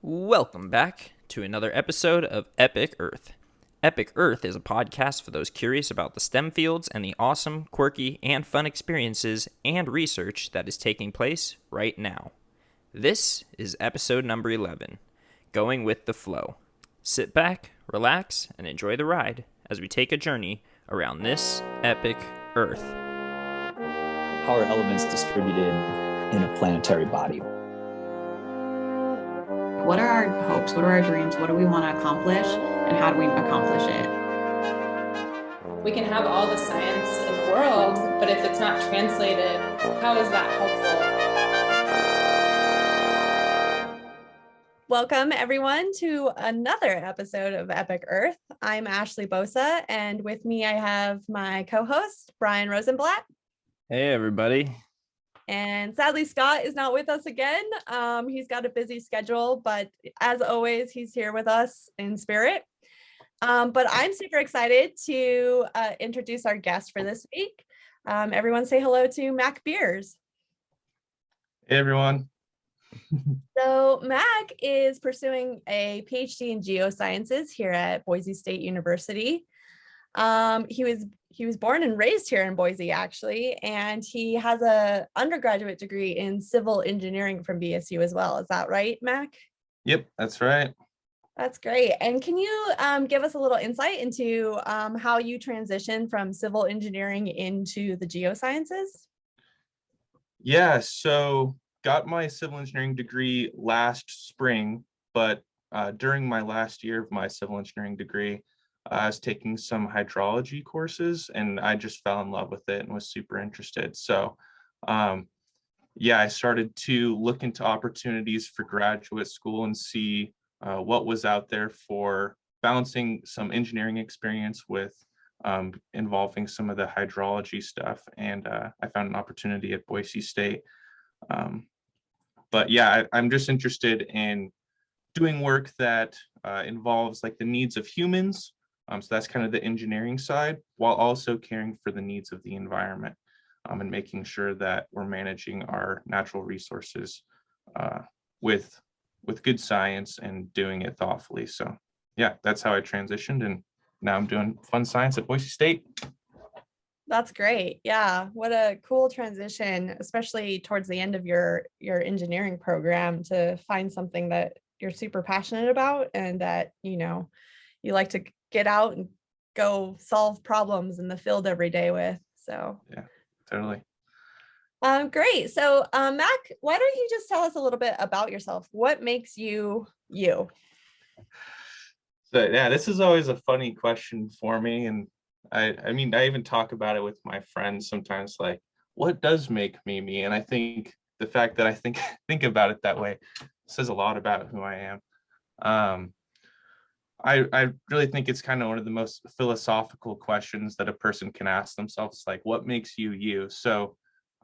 Welcome back to another episode of Epic Earth. Epic Earth is a podcast for those curious about the STEM fields and the awesome, quirky, and fun experiences and research that is taking place right now. This is episode number 11, Going with the Flow. Sit back, relax, and enjoy the ride as we take a journey around this epic Earth. How are elements distributed in a planetary body? What are our hopes? What are our dreams? What do we want to accomplish? And how do we accomplish it? We can have all the science in the world, but if it's not translated, how is that helpful? Welcome, everyone, to another episode of Epic Earth. I'm Ashley Bosa, and with me I have my co-host, Brian Rosenblatt. Hey, everybody. And sadly, Scott is not with us again. He's got a busy schedule, but as always, he's here with us in spirit. But I'm super excited to introduce our guest for this week. Everyone say hello to Mac Beers. Hey, everyone. So Mac is pursuing a PhD in geosciences here at Boise State University. He was born and raised here in Boise, actually, and he has an undergraduate degree in civil engineering from BSU as well. Is that right, Mac? Yep, that's right. That's great. And can you give us a little insight into how you transitioned from civil engineering into the geosciences? Yeah, so got my civil engineering degree last spring, but during my last year of my civil engineering degree, I was taking some hydrology courses and I just fell in love with it and was super interested. So I started to look into opportunities for graduate school and see what was out there for balancing some engineering experience with involving some of the hydrology stuff. And I found an opportunity at Boise State. I'm just interested in doing work that involves like the needs of humans. So that's kind of the engineering side, while also caring for the needs of the environment and making sure that we're managing our natural resources with good science and doing it thoughtfully. So yeah, that's how I transitioned, and now I'm doing fun science at Boise State. That's great. Yeah, what a cool transition, especially towards the end of your engineering program, to find something that you're super passionate about and that, you know, you like to get out and go solve problems in the field every day with. So yeah, totally. Great. So Mac, why don't you just tell us a little bit about yourself? What makes you you? So yeah, this is always a funny question for me. And I mean, I even talk about it with my friends sometimes, like, what does make me me? And I think the fact that I think about it that way says a lot about who I am. I really think it's kind of one of the most philosophical questions that a person can ask themselves, like, what makes you you? So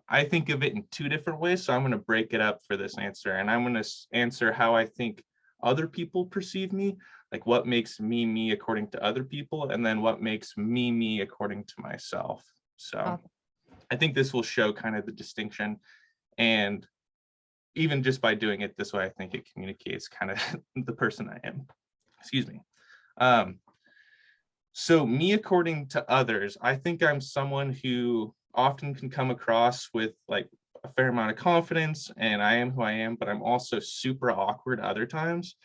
I think of it in two different ways. So I'm going to break it up for this answer, and I'm going to answer how I think other people perceive me, like what makes me me according to other people, and then what makes me me according to myself. So I think this will show kind of the distinction, and even just by doing it this way, I think it communicates kind of the person I am. Excuse me. So me according to others, I think I'm someone who often can come across with like a fair amount of confidence, and I am who I am, but I'm also super awkward other times.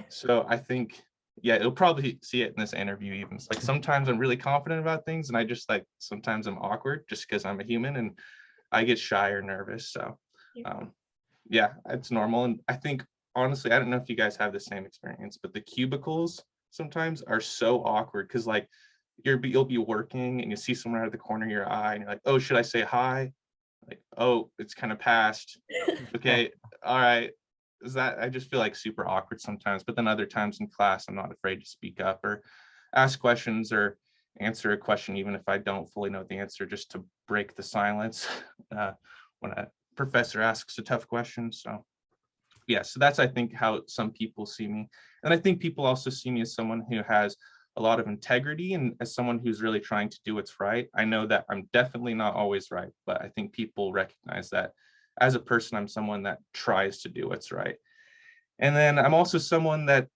So I think, yeah, you'll probably see it in this interview even. It's like sometimes I'm really confident about things, and I just like sometimes I'm awkward just because I'm a human and I get shy or nervous. So yeah, it's normal. And I think honestly, I don't know if you guys have the same experience, but the cubicles sometimes are so awkward because like you'll be working and you see someone out of the corner of your eye and you're like, oh, should I say hi? Like, oh, it's kind of past. Okay, all right. Is that, I just feel like super awkward sometimes, but then other times in class, I'm not afraid to speak up or ask questions or answer a question, even if I don't fully know the answer, just to break the silence when a professor asks a tough question. So yeah, so that's, I think, how some people see me. And I think people also see me as someone who has a lot of integrity and as someone who's really trying to do what's right. I know that I'm definitely not always right, but I think people recognize that as a person, I'm someone that tries to do what's right. And then I'm also someone that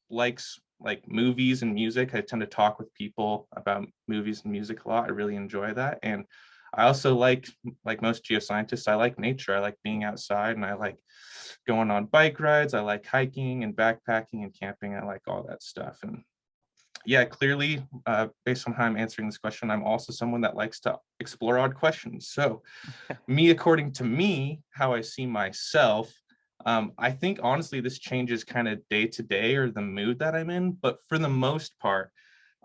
likes like movies and music. I tend to talk with people about movies and music a lot. I really enjoy that. And I also like most geoscientists, I like nature. I like being outside, and I like going on bike rides. I like hiking and backpacking and camping. I like all that stuff. And yeah, clearly, based on how I'm answering this question, I'm also someone that likes to explore odd questions. So according to me, how I see myself, I think honestly, this changes kind of day to day or the mood that I'm in. But for the most part,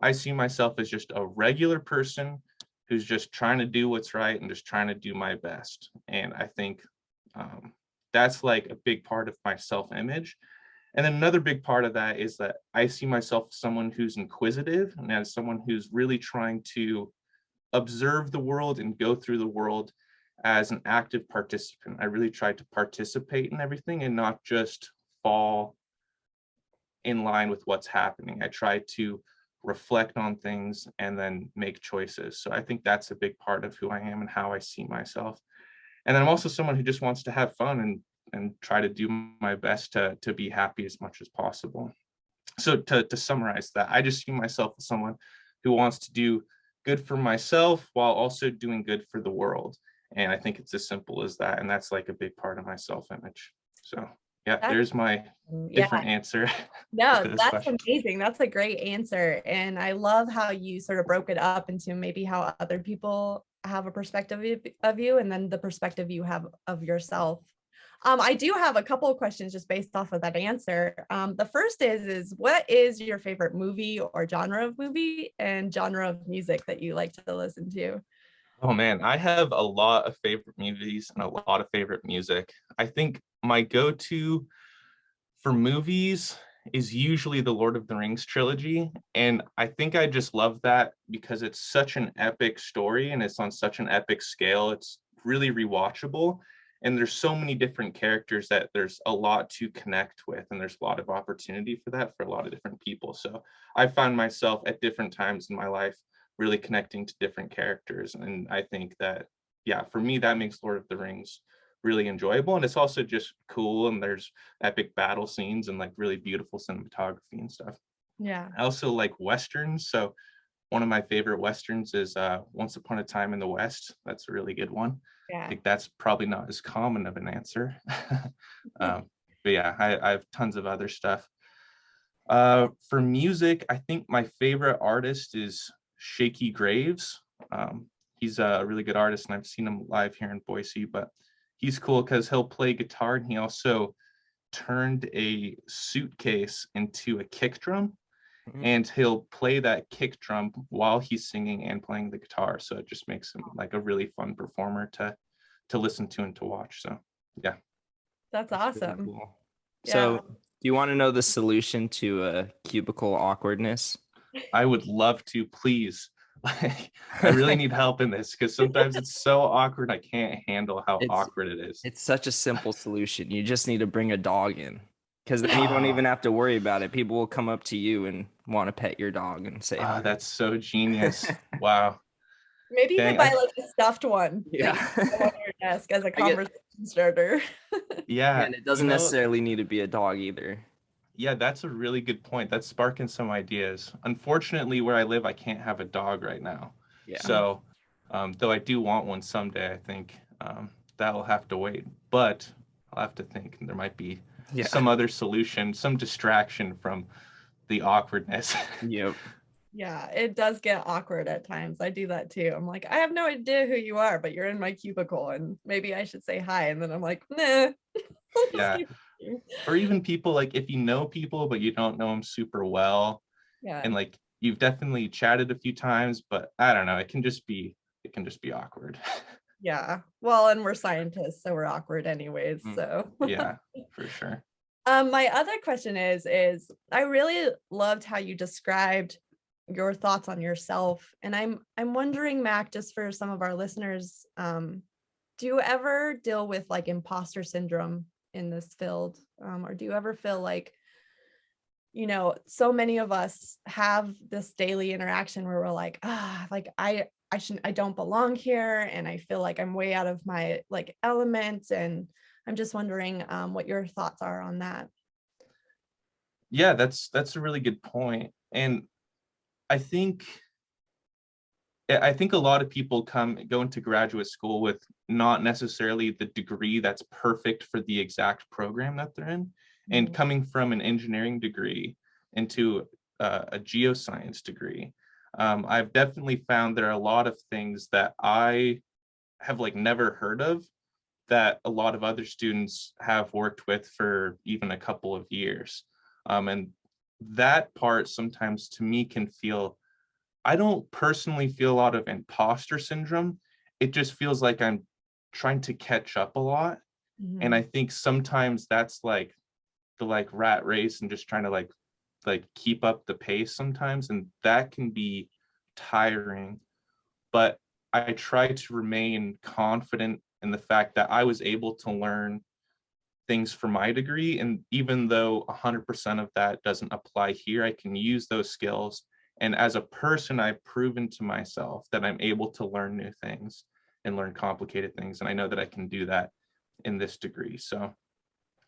I see myself as just a regular person who's just trying to do what's right and just trying to do my best. And I think that's like a big part of my self-image. And then another big part of that is that I see myself as someone who's inquisitive and as someone who's really trying to observe the world and go through the world as an active participant. I really try to participate in everything and not just fall in line with what's happening. I try to reflect on things and then make choices. So I think that's a big part of who I am and how I see myself. And I'm also someone who just wants to have fun and try to do my best to be happy as much as possible. So to summarize that, I just see myself as someone who wants to do good for myself while also doing good for the world. And I think it's as simple as that. And that's like a big part of my self-image. So yeah, there's my different answer. No, to this that's question. amazing. That's a great answer. And I love how you sort of broke it up into maybe how other people have a perspective of you and then the perspective you have of yourself. I do have a couple of questions just based off of that answer. The first is what is your favorite movie or genre of movie and genre of music that you like to listen to? Oh man, I have a lot of favorite movies and a lot of favorite music. I think my go-to for movies is usually the Lord of the Rings trilogy. And I think I just love that because it's such an epic story and it's on such an epic scale. It's really rewatchable. And there's so many different characters that there's a lot to connect with. And there's a lot of opportunity for that for a lot of different people. So I find myself at different times in my life really connecting to different characters. And I think that, yeah, for me, that makes Lord of the Rings really enjoyable. And it's also just cool. And there's epic battle scenes and like really beautiful cinematography and stuff. Yeah. I also like Westerns. So one of my favorite Westerns is Once Upon a Time in the West. That's a really good one. Yeah. I think that's probably not as common of an answer. But yeah, I have tons of other stuff. For music, I think my favorite artist is Shaky Graves. He's a really good artist and I've seen him live here in Boise, but he's cool because he'll play guitar and he also turned a suitcase into a kick drum and he'll play that kick drum while he's singing and playing the guitar. So it just makes him like a really fun performer to listen to and to watch. So yeah. That's awesome. Really cool. Yeah. So do you want to know the solution to cubicle awkwardness? I would love to, please. Like, I really need help in this because sometimes it's so awkward. I can't handle how awkward it is. It's such a simple solution. You just need to bring a dog in because then you don't even have to worry about it. People will come up to you and want to pet your dog and say, "Oh, that's so genius." Wow. Maybe you Dang, could buy like a stuffed one. Yeah. Like, on your desk as a conversation starter. Yeah. And it doesn't necessarily need to be a dog either. Yeah, that's a really good point. That's sparking some ideas. Unfortunately, where I live, I can't have a dog right now. Yeah. So, though I do want one someday, I think that'll have to wait. But I'll have to think there might be some other solution, some distraction from the awkwardness. Yep. Yeah, it does get awkward at times. I do that too. I'm like, I have no idea who you are, but you're in my cubicle and maybe I should say hi. And then I'm like, nah. Yeah. Or even people like if you know people, but you don't know them super well. Yeah. And like you've definitely chatted a few times, but I don't know, it can just be awkward. Yeah. Well, and we're scientists, so we're awkward anyways. So yeah, for sure. My other question is I really loved how you described your thoughts on yourself. And I'm wondering, Mac, just for some of our listeners, do you ever deal with like imposter syndrome in this field? Or do you ever feel like, you know, so many of us have this daily interaction where we're like, like I don't belong here. And I feel like I'm way out of my like element and I'm just wondering what your thoughts are on that. Yeah, that's a really good point. And I think a lot of people go into graduate school with not necessarily the degree that's perfect for the exact program that they're in. And coming from an engineering degree into a geoscience degree, I've definitely found there are a lot of things that I have like never heard of that a lot of other students have worked with for even a couple of years. And that part sometimes to me can feel, I don't personally feel a lot of imposter syndrome. It just feels like I'm trying to catch up a lot. And I think sometimes that's like the like rat race and just trying to like keep up the pace sometimes. And that can be tiring. But I try to remain confident in the fact that I was able to learn things for my degree. And even though 100% of that doesn't apply here, I can use those skills. And as a person, I've proven to myself that I'm able to learn new things and learn complicated things. And I know that I can do that in this degree. So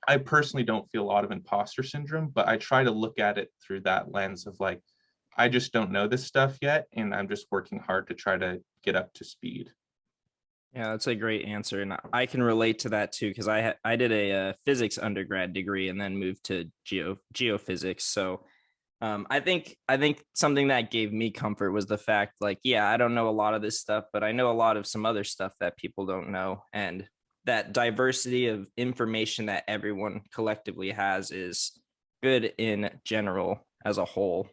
I personally don't feel a lot of imposter syndrome, but I try to look at it through that lens of like, I just don't know this stuff yet. And I'm just working hard to try to get up to speed. Yeah, that's a great answer, and I can relate to that too because I did a physics undergrad degree and then moved to geophysics. So I think something that gave me comfort was the fact, like, yeah, I don't know a lot of this stuff, but I know a lot of some other stuff that people don't know, and that diversity of information that everyone collectively has is good in general as a whole.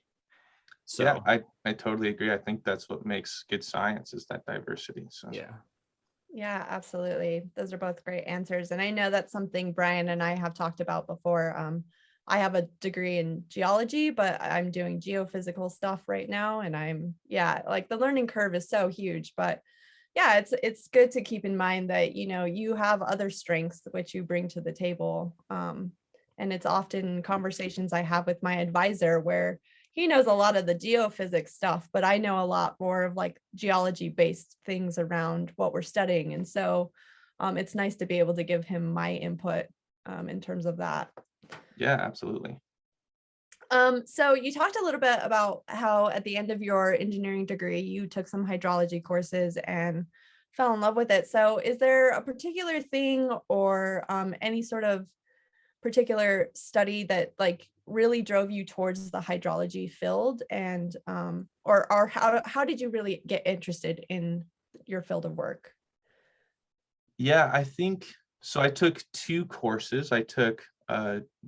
So Yeah, I totally agree. I think that's what makes good science is that diversity. So yeah. Yeah, absolutely. Those are both great answers. And I know that's something Brian and I have talked about before. I have a degree in geology, but I'm doing geophysical stuff right now. And like the learning curve is so huge, but yeah, it's good to keep in mind that, you have other strengths which you bring to the table. And it's often conversations I have with my advisor where he knows a lot of the geophysics stuff, but I know a lot more of like geology based things around what we're studying. And so it's nice to be able to give him my input in terms of that. yeah, absolutely. So you talked a little bit about how at the end of your engineering degree, you took some hydrology courses and fell in love with it. So is there a particular thing or any sort of particular study that like really drove you towards the hydrology field, and or how did you really get interested in your field of work? Yeah, I think so. I took two courses. I took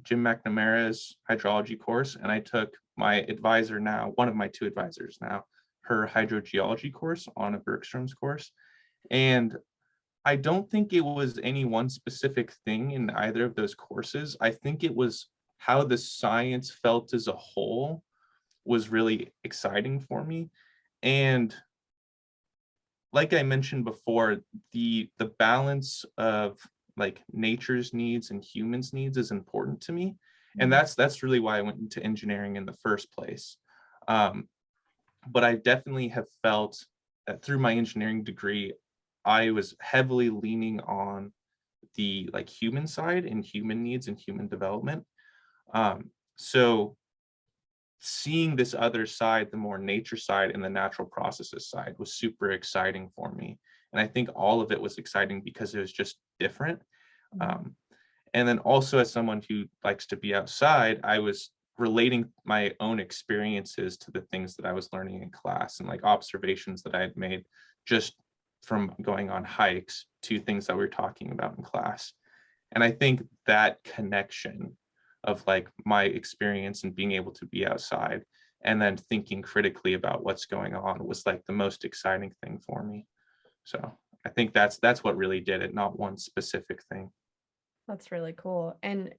Jim McNamara's hydrology course, and I took my advisor now, one of my two advisors now, her hydrogeology course, Anna Bergstrom's course. And I don't think it was any one specific thing in either of those courses. I think it was how the science felt as a whole was really exciting for me. And like I mentioned before, the balance of like nature's needs and humans' needs is important to me. And that's really why I went into engineering in the first place. But I definitely have felt that through my engineering degree, I was heavily leaning on the like human side and human needs and human development. So seeing this other side, the more nature side and the natural processes side, was super exciting for me. And I think all of it was exciting because it was just different. And then also as someone who likes to be outside, I was relating my own experiences to the things that I was learning in class and like observations that I had made just from going on hikes to things that we were talking about in class. And I think that connection of like my experience and being able to be outside and then thinking critically about what's going on was like the most exciting thing for me. So I think that's what really did it, not one specific thing. That's really cool. And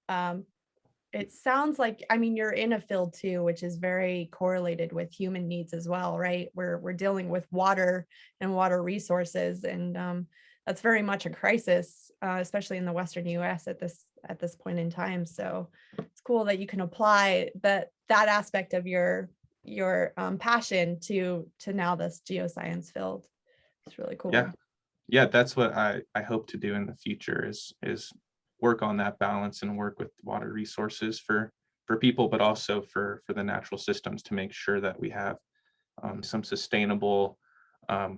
it sounds like, I mean, you're in a field too, which is very correlated with human needs as well, right? We're dealing with water and water resources, and that's very much a crisis, especially in the Western U.S. at this point in time. So it's cool that you can apply that aspect of your passion to now this geoscience field. It's really cool. Yeah, that's what I hope to do in the future is work on that balance and work with water resources for people, but also for the natural systems to make sure that we have some sustainable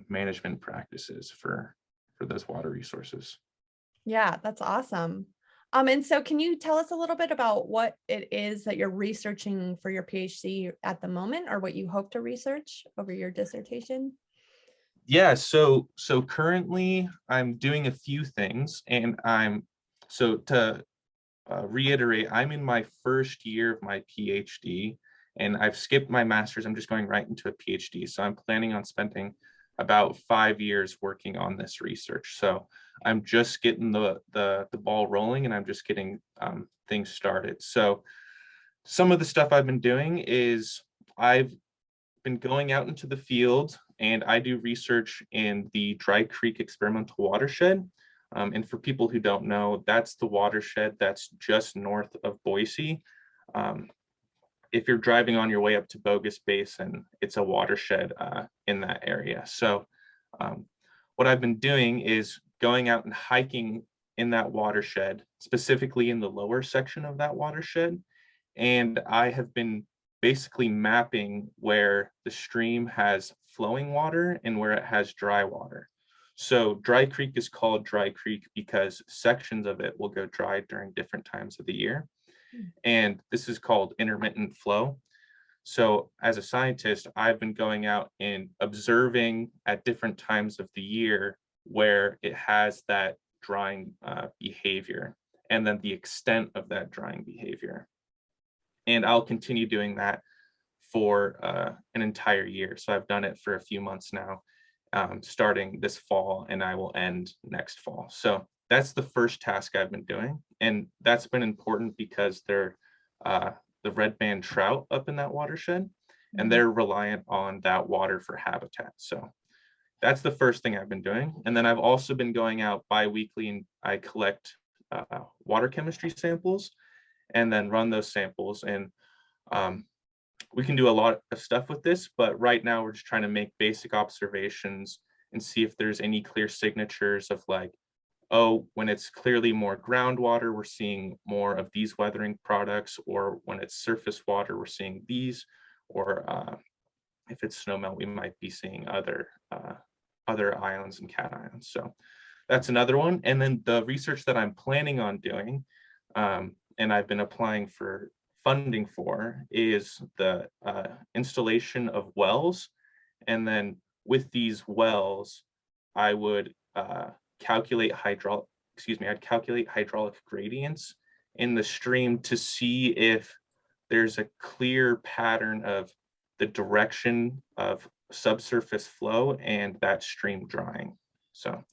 management practices for those water resources. Yeah, that's awesome. And so can you tell us a little bit about what it is that you're researching for your PhD at the moment, or what you hope to research over your dissertation? Yeah, so currently I'm doing a few things, and so to reiterate, I'm in my first year of my PhD, and I've skipped my master's. I'm just going right into a PhD. So I'm planning on spending about 5 years working on this research. So I'm just getting the ball rolling, and I'm just getting things started. So some of the stuff I've been doing is I've been going out into the field, and I do research in the Dry Creek Experimental Watershed. And for people who don't know, that's the watershed that's just north of Boise. Um, if you're driving on your way up to Bogus Basin, it's a watershed in that area. So what I've been doing is going out and hiking in that watershed, specifically in the lower section of that watershed. And I have been basically mapping where the stream has flowing water and where it has dry water. So Dry Creek is called Dry Creek because sections of it will go dry during different times of the year. And this is called intermittent flow. So as a scientist, I've been going out and observing at different times of the year where it has that drying behavior, and then the extent of that drying behavior. And I'll continue doing that for an entire year. So I've done it for a few months now, starting this fall, and I will end next fall. So that's the first task I've been doing. And that's been important because they're the red band trout up in that watershed, and they're reliant on that water for habitat. So that's the first thing I've been doing. And then I've also been going out bi-weekly, and I collect water chemistry samples and then run those samples. And we can do a lot of stuff with this, but right now we're just trying to make basic observations and see if there's any clear signatures of like, oh, when it's clearly more groundwater, we're seeing more of these weathering products, or when it's surface water, we're seeing these, or if it's snowmelt, we might be seeing other ions and cations. So that's another one. And then the research that I'm planning on doing, and I've been applying for funding for, is the installation of wells. And then with these wells, I would calculate hydraulic gradients in the stream to see if there's a clear pattern of the direction of subsurface flow and that stream drying. So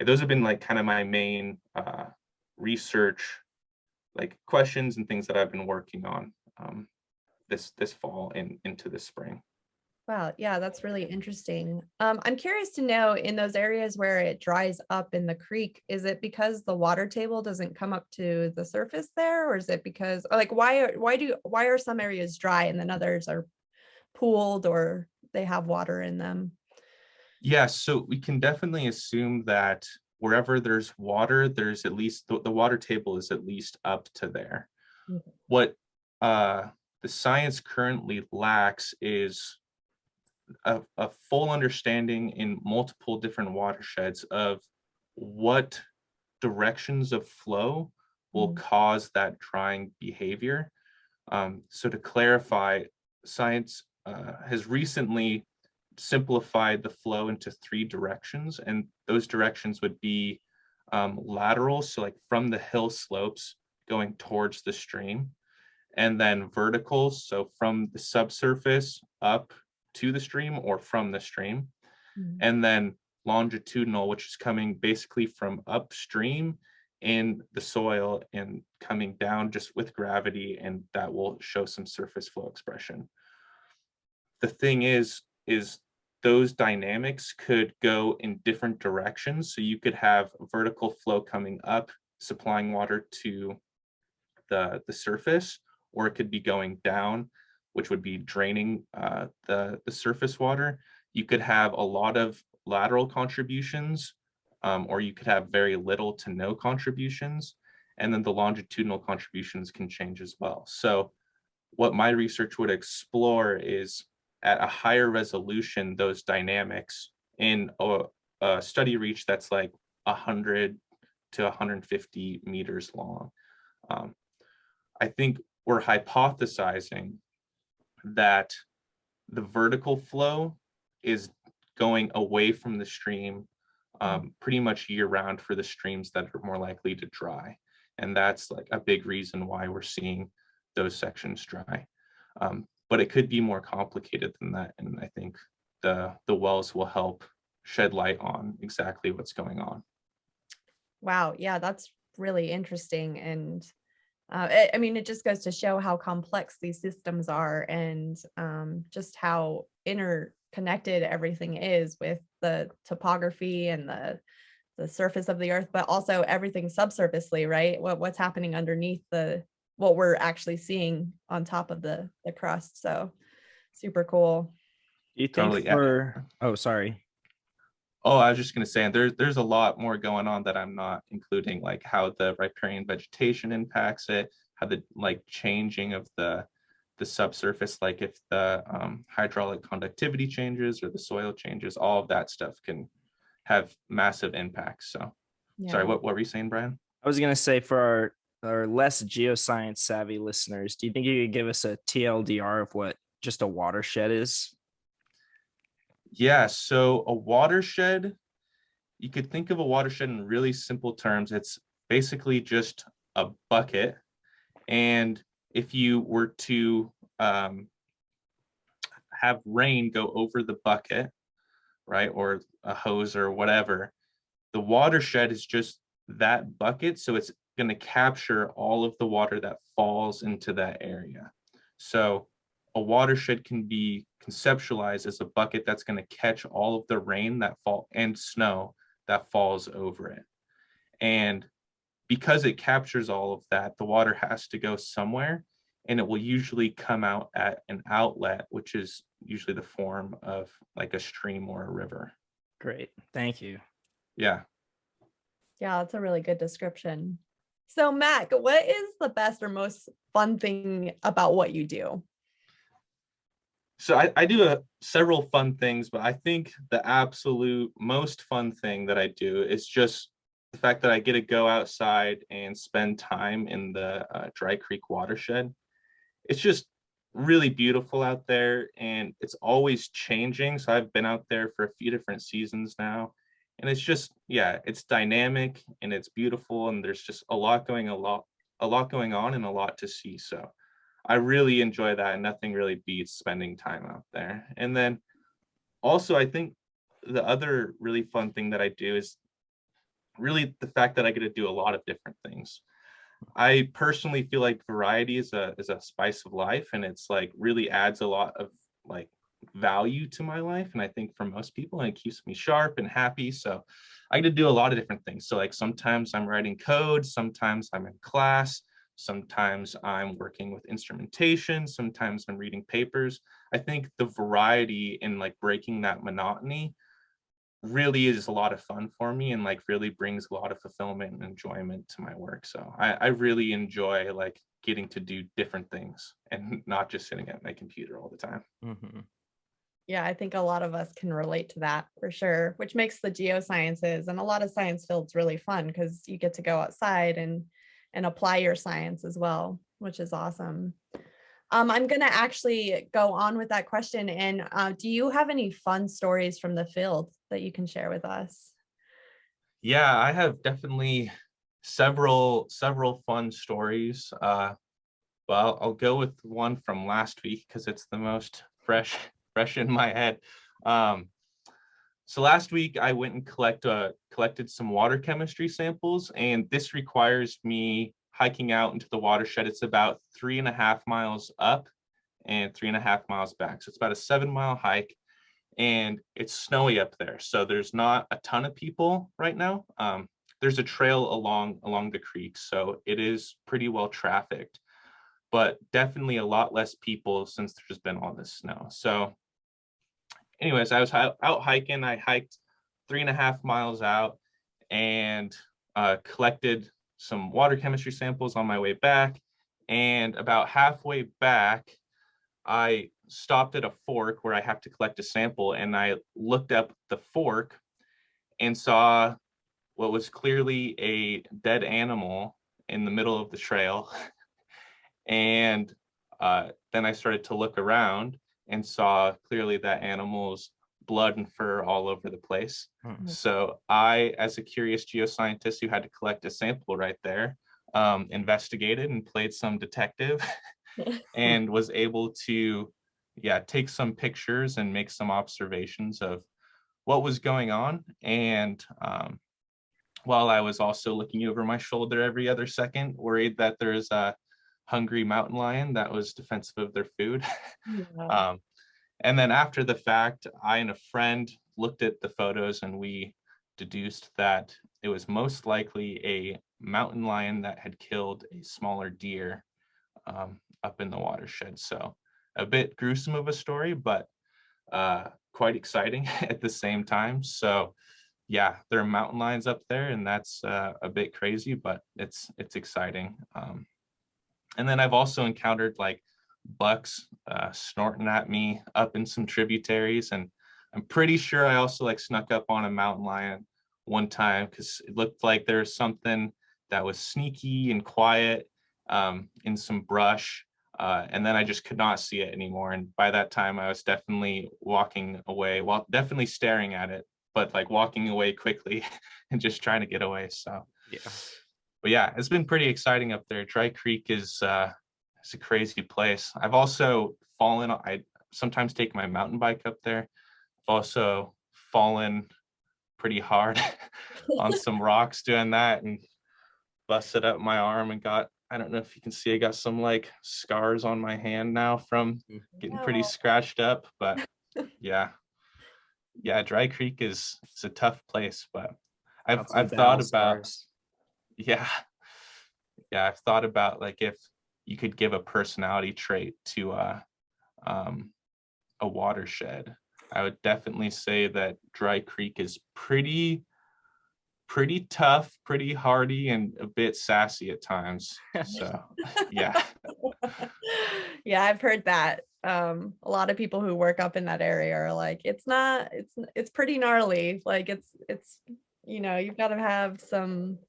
those have been like kind of my main research like questions and things that I've been working on this fall and into this spring. Wow, yeah, that's really interesting. I'm curious to know, in those areas where it dries up in the creek, is it because the water table doesn't come up to the surface there, or is it because, or like, why are some areas dry and then others are pooled or they have water in them? Yeah, so we can definitely assume that wherever there's water, there's at least the water table is at least up to there. Okay. What the science currently lacks is a full understanding in multiple different watersheds of what directions of flow will cause that drying behavior. So to clarify, science has recently simplified the flow into 3 directions, and those directions would be lateral, so like from the hill slopes going towards the stream, and then vertical, so from the subsurface up to the stream or from the stream, and then longitudinal, which is coming basically from upstream in the soil and coming down just with gravity, and that will show some surface flow expression. The thing is those dynamics could go in different directions. So you could have vertical flow coming up, supplying water to the surface, or it could be going down, which would be draining the surface water. You could have a lot of lateral contributions, or you could have very little to no contributions. and then the longitudinal contributions can change as well. So what my research would explore is at a higher resolution, those dynamics in a study reach that's like 100 to 150 meters long. I think we're hypothesizing that the vertical flow is going away from the stream pretty much year round for the streams that are more likely to dry. And that's like a big reason why we're seeing those sections dry. But it could be more complicated than that. And I think the wells will help shed light on exactly what's going on. Wow. Yeah, that's really interesting. And I mean, it just goes to show how complex these systems are, and just how interconnected everything is with the topography and the surface of the earth, but also everything subsurfacely, right? What's happening underneath what we're actually seeing on top of the crust. So super cool. Do you think Totally. Oh, sorry. Oh, I was just going to say, there's a lot more going on that I'm not including, like how the riparian vegetation impacts it, how the like changing of the subsurface, like if the hydraulic conductivity changes or the soil changes, all of that stuff can have massive impacts. So, Yeah. Sorry, what were you saying, Brian? I was going to say, for our less geoscience savvy listeners, do you think you could give us a TLDR of what just a watershed is? Yeah, so a watershed, you could think of a watershed in really simple terms. It's basically just a bucket. And if you were to have rain go over the bucket, right, or a hose or whatever, the watershed is just that bucket. So it's going to capture all of the water that falls into that area. So a watershed can be conceptualized as a bucket that's going to catch all of the rain that fall and snow that falls over it. And because it captures all of that, the water has to go somewhere, and it will usually come out at an outlet, which is usually the form of like a stream or a river. Great. Thank you. Yeah. Yeah, that's a really good description. So Mac, what is the best or most fun thing about what you do? So I do several fun things, but I think the absolute most fun thing that I do is just the fact that I get to go outside and spend time in the Dry Creek Watershed. It's just really beautiful out there, and it's always changing. So I've been out there for a few different seasons now, and it's just, yeah, it's dynamic and it's beautiful, and there's just a lot going on and a lot to see. So I really enjoy that, and nothing really beats spending time out there. And then also, I think the other really fun thing that I do is really the fact that I get to do a lot of different things. I personally feel like variety is a spice of life, and it's like really adds a lot of like value to my life. And I think for most people, and it keeps me sharp and happy. So I get to do a lot of different things. So like sometimes I'm writing code, sometimes I'm in class, sometimes I'm working with instrumentation, sometimes I'm reading papers. I think the variety in like breaking that monotony really is a lot of fun for me, and like really brings a lot of fulfillment and enjoyment to my work. So I really enjoy like getting to do different things and not just sitting at my computer all the time. Mm-hmm. Yeah, I think a lot of us can relate to that for sure, which makes the geosciences and a lot of science fields really fun because you get to go outside and apply your science as well, which is awesome. I'm going to actually go on with that question. And do you have any fun stories from the field that you can share with us? Yeah, I have definitely several fun stories. Well, I'll go with one from last week because it's the most fresh in my head. So last week I went and collected some water chemistry samples, and this requires me hiking out into the watershed. It's about 3.5 miles up and 3.5 miles back. So it's about a 7-mile hike, and it's snowy up there. So there's not a ton of people right now. There's a trail along the creek, so it is pretty well trafficked, but definitely a lot less people since there's been all this snow. So anyways, I was out hiking. I hiked 3.5 miles out and collected some water chemistry samples on my way back. And about halfway back, I stopped at a fork where I have to collect a sample, and I looked up the fork and saw what was clearly a dead animal in the middle of the trail. And then I started to look around and saw clearly that animal's blood and fur all over the place. So I, as a curious geoscientist who had to collect a sample right there, investigated and played some detective and was able to, take some pictures and make some observations of what was going on. And while I was also looking over my shoulder every other second, worried that there's a hungry mountain lion that was defensive of their food. Yeah. And then after the fact, I and a friend looked at the photos and we deduced that it was most likely a mountain lion that had killed a smaller deer up in the watershed. So a bit gruesome of a story, but quite exciting at the same time. So yeah, there are mountain lions up there, and that's a bit crazy, but it's exciting. And then I've also encountered like bucks snorting at me up in some tributaries, and I'm pretty sure I also like snuck up on a mountain lion one time because it looked like there was something that was sneaky and quiet in some brush, and then I just could not see it anymore. And by that time, I was definitely walking away, well, definitely staring at it, but like walking away quickly and just trying to get away. So Yeah. but yeah, it's been pretty exciting up there. Dry Creek is it's a crazy place. I've also fallen. I sometimes take my mountain bike up there. I've also fallen pretty hard on some rocks doing that and busted up my arm and got, I don't know if you can see, I got some like scars on my hand now from getting pretty scratched up. But yeah, Dry Creek is a tough place, but I've thought about, yeah, I've thought about like if you could give a personality trait to a watershed, I would definitely say that Dry Creek is pretty tough, pretty hardy, and a bit sassy at times. So yeah. Yeah, I've heard that. A lot of people who work up in that area are like, it's pretty gnarly. Like it's you've got to have some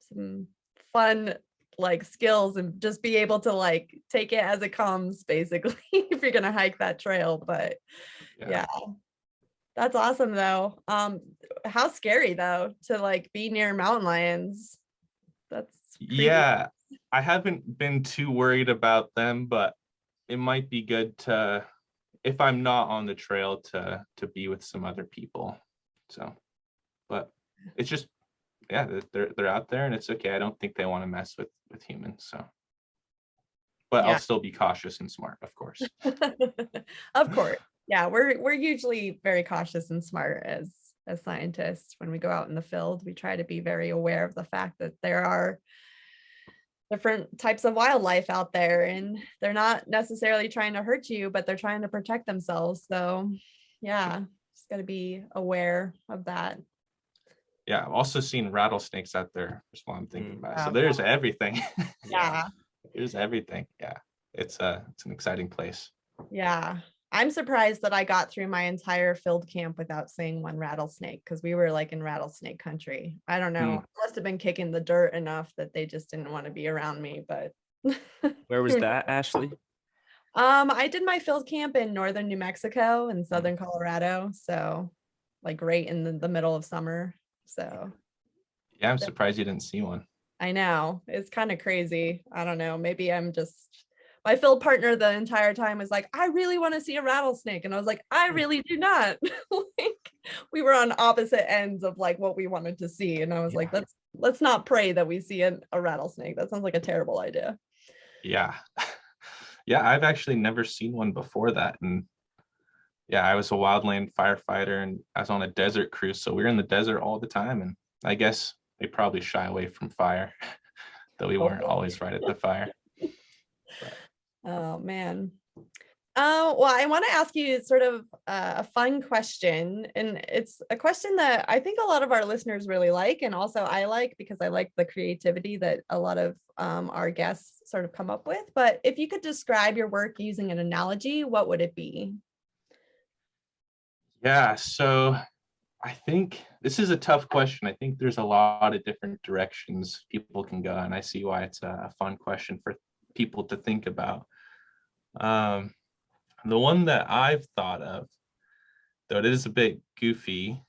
fun like skills and just be able to like take it as it comes, basically, if you're gonna hike that trail. But yeah, that's awesome though. How scary though to like be near mountain lions. That's creepy. Yeah, I haven't been too worried about them, but it might be good to, if I'm not on the trail, to be with some other people. So, but it's just, yeah, they're out there and it's okay. I don't think they want to mess with humans. So, but I'll still be cautious and smart, of course. Of course. Yeah, we're usually very cautious and smart as scientists. When we go out in the field, we try to be very aware of the fact that there are different types of wildlife out there, and they're not necessarily trying to hurt you, but they're trying to protect themselves. So yeah, just got to be aware of that. Yeah, I've also seen rattlesnakes out there. That's what I'm thinking about. So Oh, there's God. everything. Yeah. There's everything. Yeah, it's an exciting place. Yeah. I'm surprised that I got through my entire field camp without seeing one rattlesnake, because we were like in rattlesnake country. I don't know. I must have been kicking the dirt enough that they just didn't want to be around me. But Where was that, Ashley? I did my field camp in northern New Mexico and southern Colorado. So like right in the middle of summer. So yeah, I'm surprised you didn't see one. I know, it's kind of crazy. I don't know. Maybe I'm just, my field partner the entire time was like, I really want to see a rattlesnake. And I was like, I really do not. Like, we were on opposite ends of like what we wanted to see. And I was like, let's not pray that we see a rattlesnake. That sounds like a terrible idea. Yeah. Yeah, I've actually never seen one before that. And yeah, I was a wildland firefighter and I was on a desert crew. So we were in the desert all the time. And I guess they probably shy away from fire, though we weren't always right at the fire. Oh man. Well, I want to ask you sort of a fun question, and it's a question that I think a lot of our listeners really like, and also I like because I like the creativity that a lot of our guests sort of come up with. But if you could describe your work using an analogy, what would it be? Yeah, so I think this is a tough question. I think there's a lot of different directions people can go, and I see why it's a fun question for people to think about. Um, the one that I've thought of, though it is a bit goofy,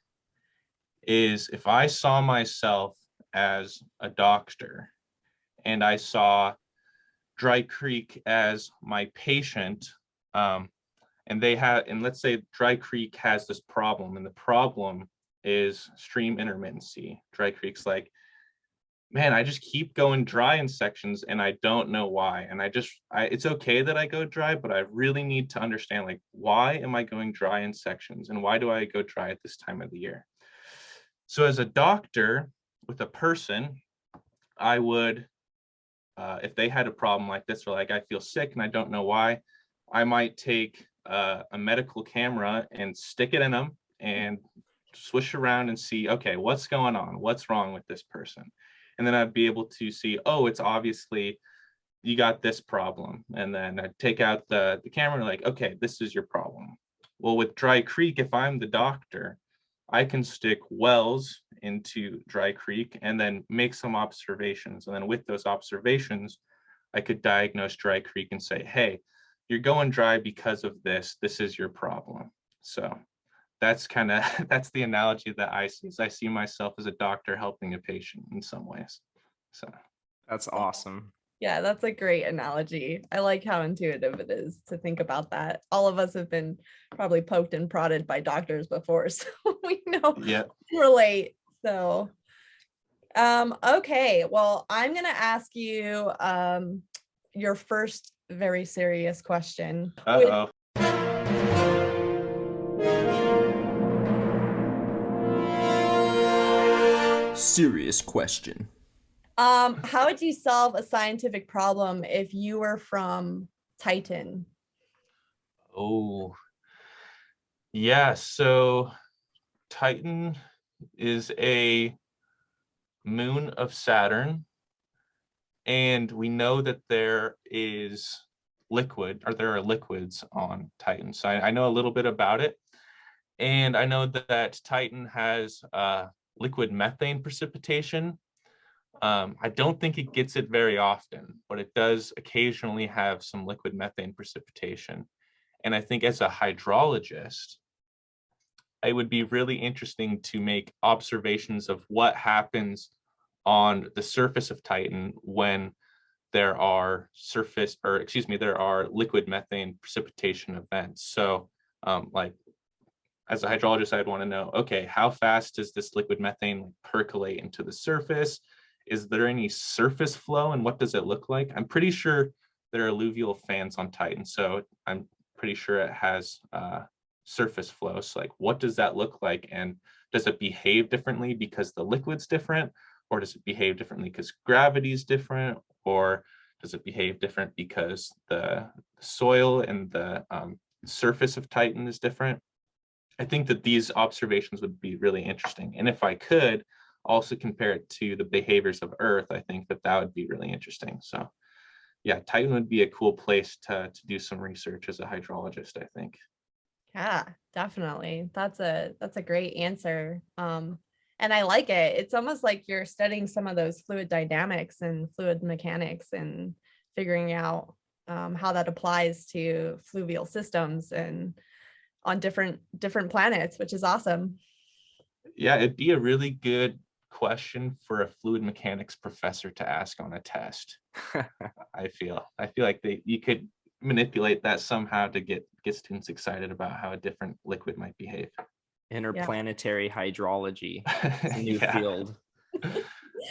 is if I saw myself as a doctor and I saw Dry Creek as my patient, and let's say Dry Creek has this problem, and the problem is stream intermittency. Dry Creek's like, man, I just keep going dry in sections and I don't know why. And it's okay that I go dry, but I really need to understand, like, why am I going dry in sections and why do I go dry at this time of the year? So as a doctor with a person, I would, if they had a problem like this, or like I feel sick and I don't know why, I might take a medical camera and stick it in them and swish around and see, okay, what's going on? What's wrong with this person? And then I'd be able to see, oh, it's obviously you got this problem. And then I'd take out the camera and like, okay, this is your problem. Well, with Dry Creek, if I'm the doctor, I can stick wells into Dry Creek and then make some observations. And then with those observations, I could diagnose Dry Creek and say, hey, you're going dry because of this. This is your problem. So that's that's the analogy that I see. I see myself as a doctor helping a patient in some ways. So That's awesome. Yeah, that's a great analogy. I like how intuitive it is to think about that. All of us have been probably poked and prodded by doctors before, so we know relate. So okay, well, I'm gonna ask you your first very serious question. uh-oh. Serious question. How would you solve a scientific problem if you were from Titan? Oh, yeah. So Titan is a moon of Saturn, and we know that there are liquids on Titan. So I know a little bit about it, and I know that Titan has liquid methane precipitation. I don't think it gets it very often, but it does occasionally have some liquid methane precipitation. And I think as a hydrologist, it would be really interesting to make observations of what happens on the surface of Titan when there are liquid methane precipitation events. So like as a hydrologist, I'd want to know, okay, how fast does this liquid methane percolate into the surface? Is there any surface flow and what does it look like? I'm pretty sure there are alluvial fans on Titan, so I'm pretty sure it has surface flow. So like, what does that look like? And does it behave differently because the liquid's different? Or does it behave differently because gravity is different? Or does it behave different because the soil and the surface of Titan is different? I think that these observations would be really interesting. And if I could also compare it to the behaviors of Earth, I think that would be really interesting. So yeah, Titan would be a cool place to do some research as a hydrologist, I think. Yeah, definitely. That's a great answer. And I like it. It's almost like you're studying some of those fluid dynamics and fluid mechanics and figuring out how that applies to fluvial systems and on different planets, which is awesome. Yeah, it'd be a really good question for a fluid mechanics professor to ask on a test. I feel like you could manipulate that somehow to get students excited about how a different liquid might behave. Interplanetary hydrology. It's a new field.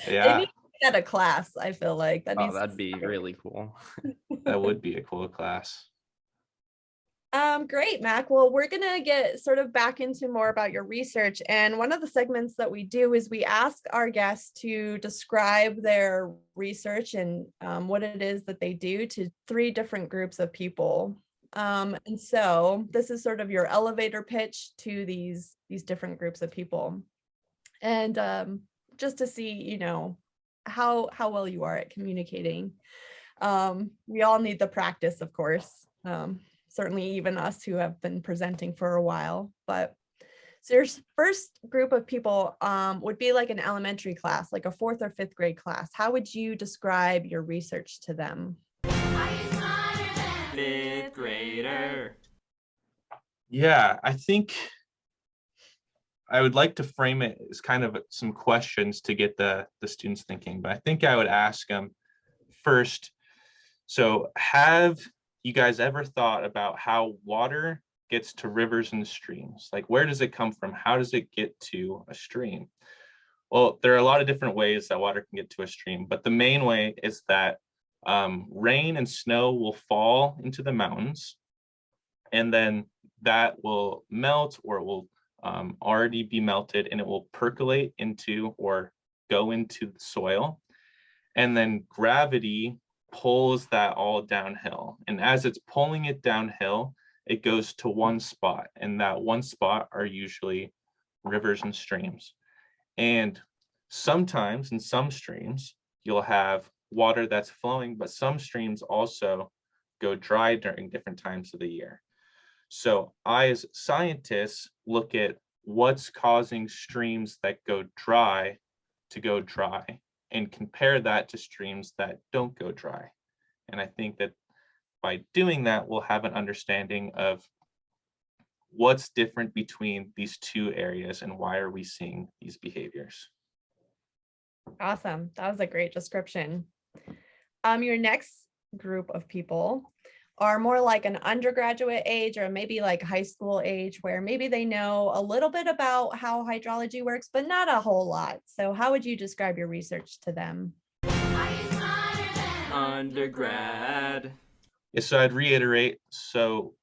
Yeah. They need to get a class, I feel like. That'd be really cool. That would be a cool class. Great, Mac. Well, we're gonna get sort of back into more about your research. And one of the segments that we do is we ask our guests to describe their research and what it is that they do to 3 different groups of people. And so this is sort of your elevator pitch to these different groups of people. And just to see, you know, how well you are at communicating. We all need the practice, of course. Certainly even us who have been presenting for a while. But so your first group of people would be like an elementary class, like a 4th or 5th grade class. How would you describe your research to them? 5th grader. Yeah, I think I would like to frame it as kind of some questions to get the students thinking, but I think I would ask them first, so have you guys ever thought about how water gets to rivers and streams? Like, where does it come from? How does it get to a stream? Well, there are a lot of different ways that water can get to a stream, but the main way is that rain and snow will fall into the mountains, and then that will melt, or it will already be melted, and it will percolate into or go into the soil. And then gravity pulls that all downhill. And as it's pulling it downhill, it goes to one spot. And that one spot are usually rivers and streams. And sometimes in some streams, you'll have water that's flowing, but some streams also go dry during different times of the year. So I, as scientists, look at what's causing streams that go dry to go dry and compare that to streams that don't go dry. And I think that by doing that, we'll have an understanding of what's different between these two areas and why are we seeing these behaviors. Awesome. That was a great description. Your next group of people are more like an undergraduate age or maybe like high school age, where maybe they know a little bit about how hydrology works, but not a whole lot. So how would you describe your research to them? Undergrad. Yeah, so I'd reiterate, so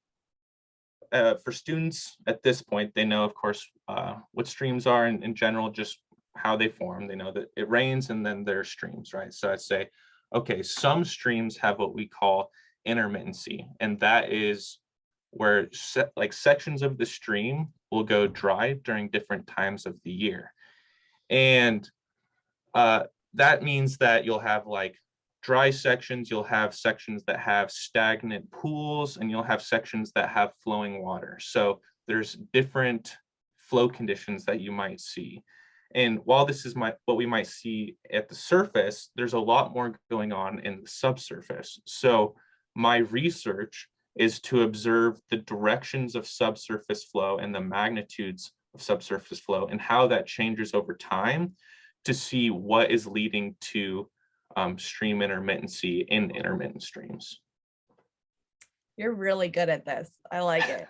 for students at this point, they know, of course, what streams are in general, just how they form. They know that it rains and then there are streams, right? So I'd say, okay, some streams have what we call intermittency, and that is where like sections of the stream will go dry during different times of the year. And that means that you'll have like dry sections, you'll have sections that have stagnant pools, and you'll have sections that have flowing water. So there's different flow conditions that you might see. And while this is what we might see at the surface, there's a lot more going on in the subsurface. So my research is to observe the directions of subsurface flow and the magnitudes of subsurface flow and how that changes over time to see what is leading to stream intermittency in intermittent streams. You're really good at this. I like it.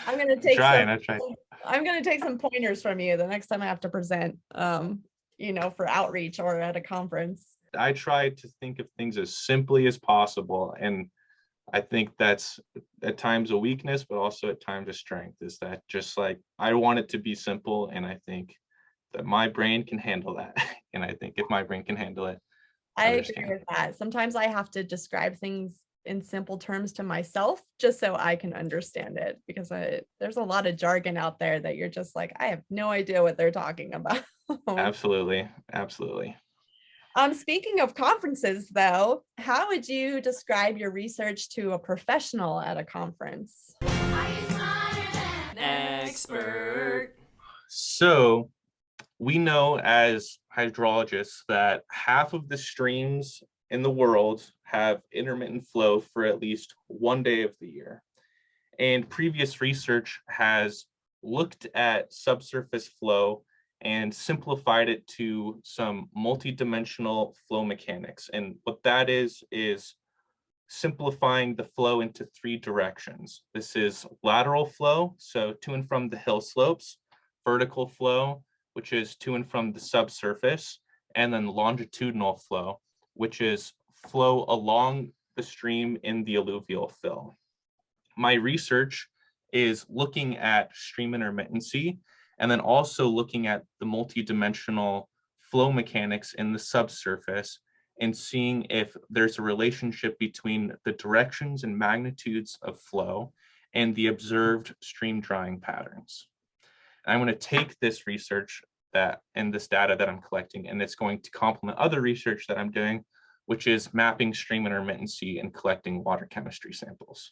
I'm going to take some pointers from you the next time I have to present, you know, for outreach or at a conference. I try to think of things as simply as possible. And I think that's at times a weakness, but also at times a strength, is that just like I want it to be simple. And I think that my brain can handle that. And I think if my brain can handle it, I agree with that. Sometimes I have to describe things in simple terms to myself just so I can understand it, because there's a lot of jargon out there that you're just like, I have no idea what they're talking about. Absolutely. Absolutely. Speaking of conferences, though, how would you describe your research to a professional at a conference? Expert. So we know as hydrologists that half of the streams in the world have intermittent flow for at least one day of the year. And previous research has looked at subsurface flow and simplified it to some multidimensional flow mechanics. And what that is simplifying the flow into three directions. This is lateral flow, so to and from the hill slopes, vertical flow, which is to and from the subsurface, and then longitudinal flow, which is flow along the stream in the alluvial fill. My research is looking at stream intermittency and then also looking at the multidimensional flow mechanics in the subsurface and seeing if there's a relationship between the directions and magnitudes of flow and the observed stream drying patterns. And I'm going to take this research and this data that I'm collecting, and it's going to complement other research that I'm doing, which is mapping stream intermittency and collecting water chemistry samples.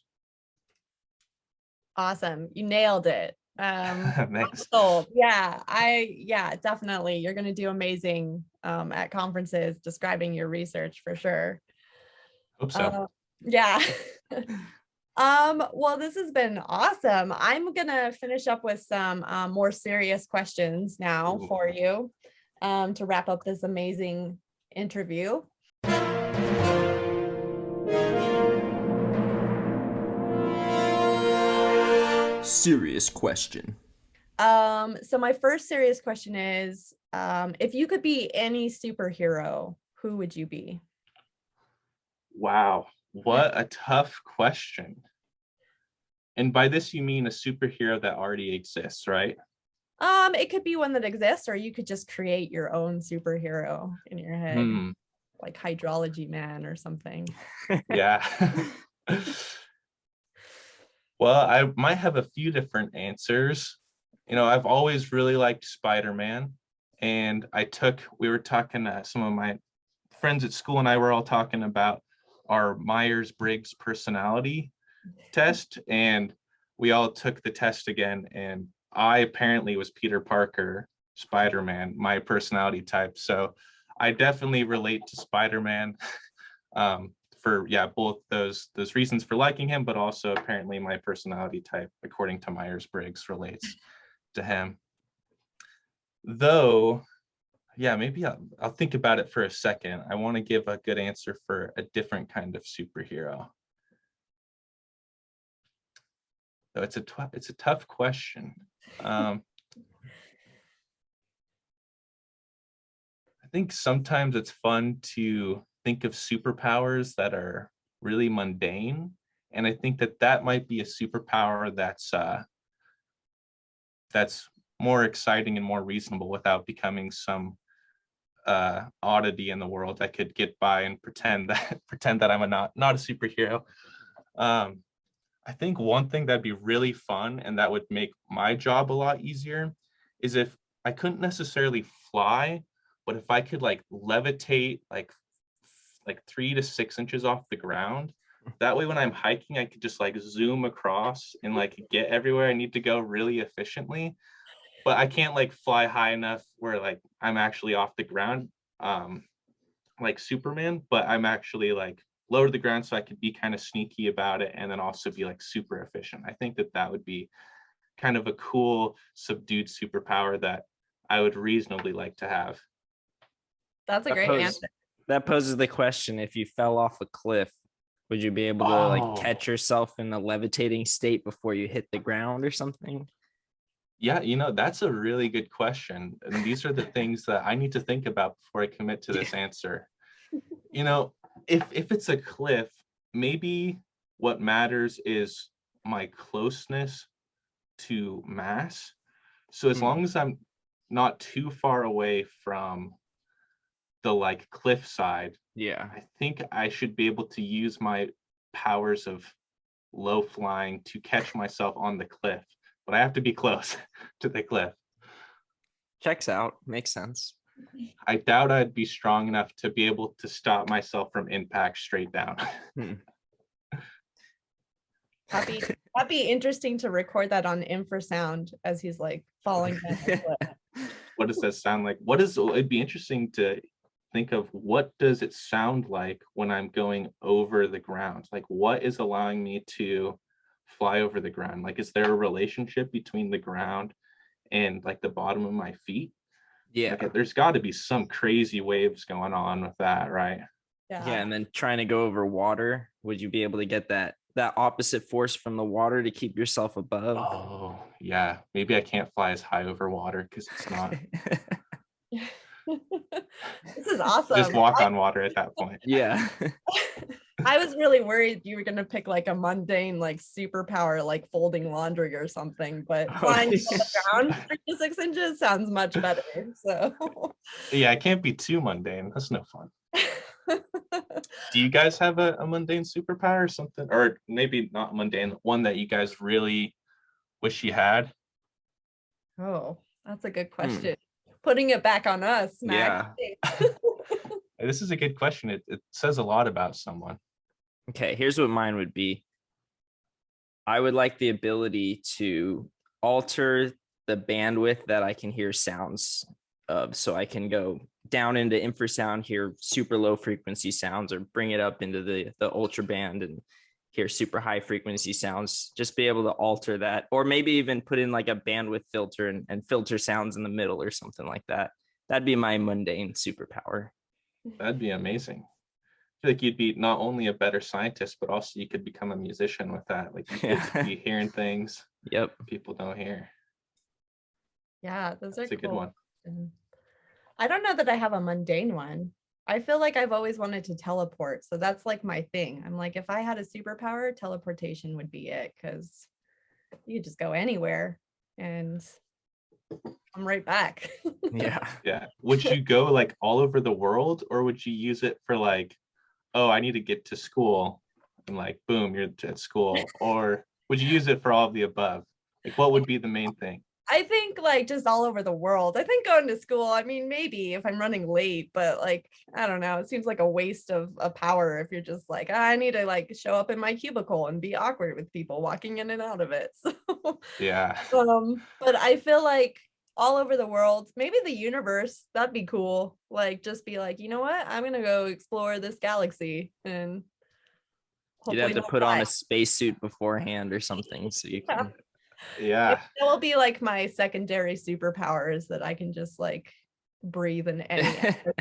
Awesome. You nailed it. Thanks. Sold. Yeah, definitely. You're going to do amazing at conferences describing your research for sure. Hope so. Yeah. Well, this has been awesome. I'm gonna finish up with some more serious questions now for you to wrap up this amazing interview. Serious question. So my first serious question is, if you could be any superhero, who would you be? Wow, what a tough question. And by this, you mean a superhero that already exists, right? It could be one that exists, or you could just create your own superhero in your head, like Hydrology Man or something. Yeah. Well, I might have a few different answers. You know, I've always really liked Spider-Man, and we were talking, some of my friends at school and I were all talking about our Myers-Briggs personality test, and we all took the test again, and I apparently was Peter Parker, Spider-Man, my personality type. So I definitely relate to Spider-Man for both those reasons for liking him, but also apparently my personality type, according to Myers-Briggs, relates to him. Though, maybe I'll think about it for a second. I want to give a good answer for a different kind of superhero. So it's a tough question. I think sometimes it's fun to think of superpowers that are really mundane, and I think that might be a superpower that's more exciting and more reasonable without becoming some oddity in the world that could get by and pretend that I'm not a superhero. I think one thing that'd be really fun and that would make my job a lot easier is if I couldn't necessarily fly, but if I could like levitate like 3 to 6 inches off the ground. That way when I'm hiking, I could just like zoom across and like get everywhere I need to go really efficiently. But I can't like fly high enough where like I'm actually off the ground like Superman, but I'm actually like low to the ground so I could be kind of sneaky about it and then also be like super efficient. I think that would be kind of a cool subdued superpower that I would reasonably like to have. That's a great answer. That poses the question, if you fell off a cliff, would you be able to like catch yourself in a levitating state before you hit the ground or something? Yeah, that's a really good question. And these are the things that I need to think about before I commit to this answer. If it's a cliff, maybe what matters is my closeness to mass. So as long as I'm not too far away from the like cliff side, I think I should be able to use my powers of low flying to catch myself on the cliff, but I have to be close to the cliff. Checks out. Makes sense. I doubt I'd be strong enough to be able to stop myself from impact straight down. That'd be interesting to record that on infrasound as he's like falling down the cliff. What does that sound like? It'd be interesting to think of what does it sound like when I'm going over the ground? Like what is allowing me to fly over the ground? Like, is there a relationship between the ground and like the bottom of my feet? Yeah. Like, there's got to be some crazy waves going on with that, right? Yeah. And then trying to go over water, would you be able to get that opposite force from the water to keep yourself above? Oh, yeah. Maybe I can't fly as high over water because it's not. This is awesome. Just walk on water at that point. Yeah. I was really worried you were gonna pick like a mundane like superpower like folding laundry or something, but flying on the ground 3 to 6 inches sounds much better. So yeah, it can't be too mundane. That's no fun. Do you guys have a mundane superpower or something? Or maybe not mundane, one that you guys really wish you had? Oh, that's a good question. Putting it back on us, Mac. Yeah. This is a good question. It says a lot about someone. Okay, here's what mine would be. I would like the ability to alter the bandwidth that I can hear sounds of. So I can go down into infrasound, hear super low frequency sounds, or bring it up into the ultra band and hear super high frequency sounds. Just be able to alter that, or maybe even put in like a bandwidth filter and filter sounds in the middle or something like that. That'd be my mundane superpower. That'd be amazing. I feel like you'd be not only a better scientist, but also you could become a musician with that. Like you could be hearing things people don't hear. Yeah, those That's are a good cool. one. I don't know that I have a mundane one. I feel like I've always wanted to teleport. So that's like my thing. I'm like, if I had a superpower, teleportation would be it, because you could just go anywhere and come right back. Yeah. Would you go like all over the world, or would you use it for like, oh, I need to get to school, and like, boom, you're at school? Or would you use it for all of the above? Like, what would be the main thing? I think like just all over the world. I think going to school, I mean, maybe if I'm running late, but like, I don't know, it seems like a waste of power if you're just like, I need to like show up in my cubicle and be awkward with people walking in and out of it. So Yeah. but I feel like all over the world, maybe the universe, that'd be cool. Like just be like, you know what? I'm gonna go explore this galaxy and You'd have hopefully to not put on die. a spacesuit beforehand or something so you can. Yeah. That will be like my secondary superpower, is that I can just like breathe in any atmosphere.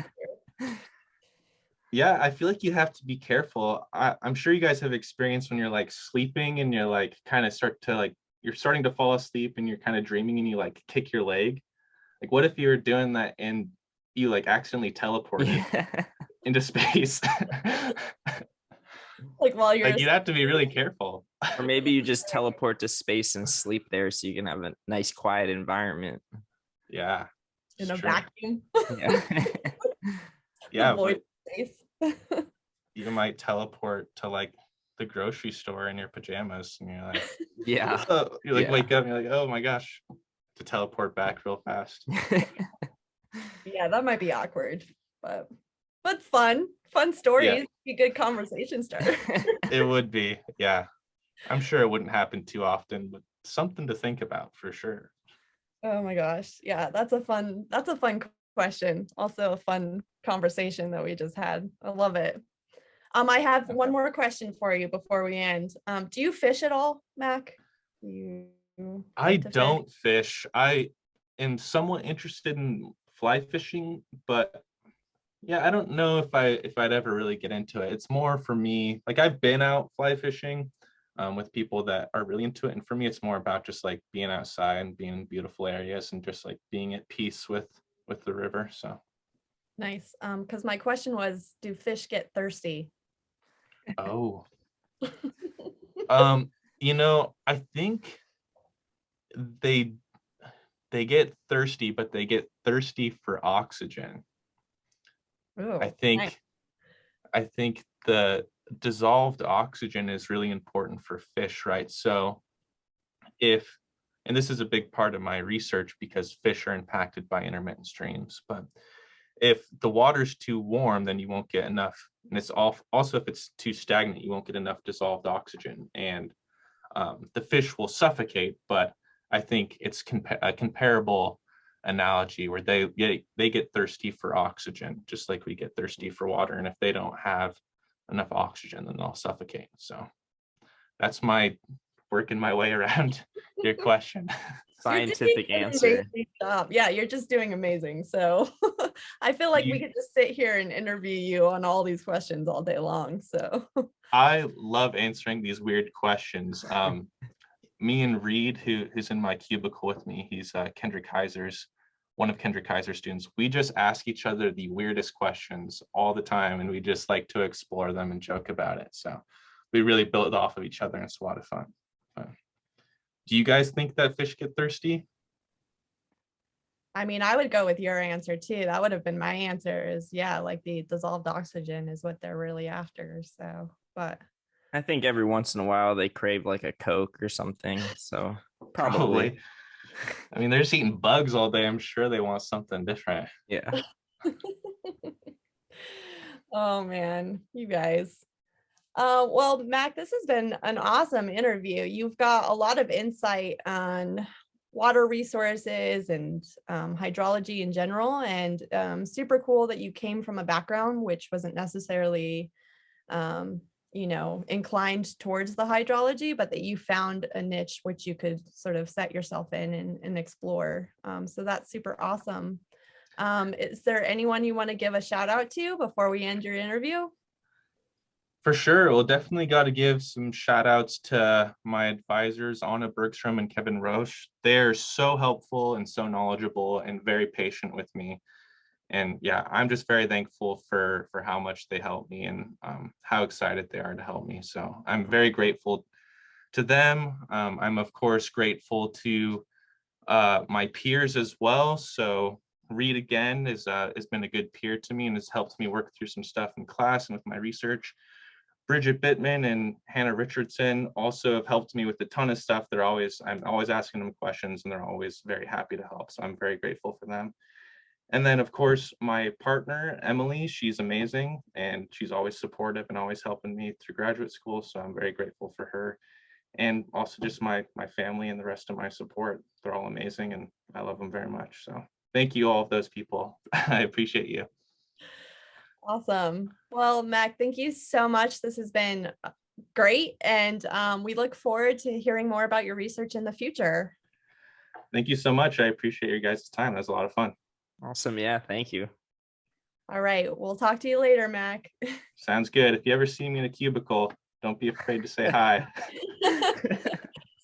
Yeah, I feel like you have to be careful. I'm sure you guys have experience when you're like sleeping and you're like kind of start to like, you're starting to fall asleep and you're kind of dreaming and you like kick your leg. Like, what if you were doing that and you like accidentally teleported into space? Like while you're Like, you'd have to be really careful. Or maybe you just teleport to space and sleep there so you can have a nice quiet environment. Yeah. in a true. vacuum. Yeah. Yeah, Avoid but space. you might teleport to like the grocery store in your pajamas and you're like, Yeah. oh, you like Yeah. wake up and you're like, oh my gosh, to teleport back real fast. Yeah, that might be awkward, but fun stories. Be a good conversation starter. It would be. Yeah. I'm sure it wouldn't happen too often, but something to think about for sure. Oh my gosh. Yeah, that's a fun question. Also a fun conversation that we just had. I love it. I have one more question for you before we end. Do you fish at all, Mac? You I like to fish? don't fish. I am somewhat interested in fly fishing, but yeah, I don't know if I'd ever really get into it. It's more for me, like I've been out fly fishing with people that are really into it, and for me, it's more about just like being outside and being in beautiful areas and just like being at peace with the river. So Nice. Because my question was, do fish get thirsty? oh, you know, I think they get thirsty, but they get thirsty for oxygen. Ooh, I think nice. I think the dissolved oxygen is really important for fish, right? So if, and this is a big part of my research because fish are impacted by intermittent streams, but if the water's too warm, then you won't get enough. And it's also, if it's too stagnant, you won't get enough dissolved oxygen, and the fish will suffocate. But I think it's a comparable analogy where they get thirsty for oxygen, just like we get thirsty for water. And if they don't have enough oxygen, then they'll suffocate. So that's my working my way around your question. Scientific You're doing an answer. amazing job. Yeah, you're just doing amazing. So I feel like we You- could just sit here and interview you on all these questions all day long. So I love answering these weird questions. Me and Reed, who's in my cubicle with me, he's one of Kendrick Kaiser's students. We just ask each other the weirdest questions all the time, and we just like to explore them and joke about it. So we really build off of each other, and it's a lot of fun. Do you guys think that fish get thirsty? I mean, I would go with your answer too. That would have been my answer is yeah, like the dissolved oxygen is what they're really after. So, but I think every once in a while they crave like a Coke or something. So Probably. I mean, they're just eating bugs all day. I'm sure they want something different. Yeah. oh man, you guys. Well, Mac, this has been an awesome interview. You've got a lot of insight on water resources and hydrology in general, and super cool that you came from a background which wasn't necessarily, inclined towards the hydrology, but that you found a niche which you could sort of set yourself in and explore. So that's super awesome. Is there anyone you want to give a shout out to before we end your interview? For sure. We'll definitely got to give some shout outs to my advisors, Anna Bergstrom and Kevin Roche. They're so helpful and so knowledgeable and very patient with me. And yeah, I'm just very thankful for how much they help me and how excited they are to help me. So I'm very grateful to them. I'm of course grateful to my peers as well. So Reed again has been a good peer to me and has helped me work through some stuff in class and with my research. Bridget Bittman and Hannah Richardson also have helped me with a ton of stuff. I'm always asking them questions and they're always very happy to help. So I'm very grateful for them. And then of course, my partner, Emily, she's amazing and she's always supportive and always helping me through graduate school. So I'm very grateful for her. And also just my family and the rest of my support. They're all amazing and I love them very much. So thank you, all of those people. I appreciate you. Awesome. Well, Mac, thank you so much. This has been great. And we look forward to hearing more about your research in the future. Thank you so much. I appreciate your guys' time. That was a lot of fun. Awesome. Yeah. Thank you. All right. We'll talk to you later, Mac. Sounds good. If you ever see me in a cubicle, don't be afraid to say hi.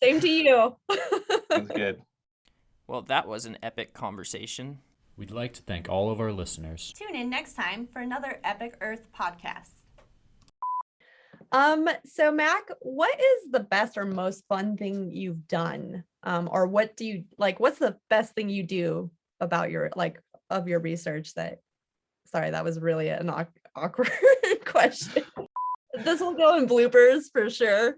Same to you. Sounds good. Well, that was an epic conversation. We'd like to thank all of our listeners. Tune in next time for another Epic Earth podcast. So Mac, what is the best or most fun thing you've done? Or what do you like, what's the best thing you do about your of your research that was really an awkward question. This will go in bloopers for sure.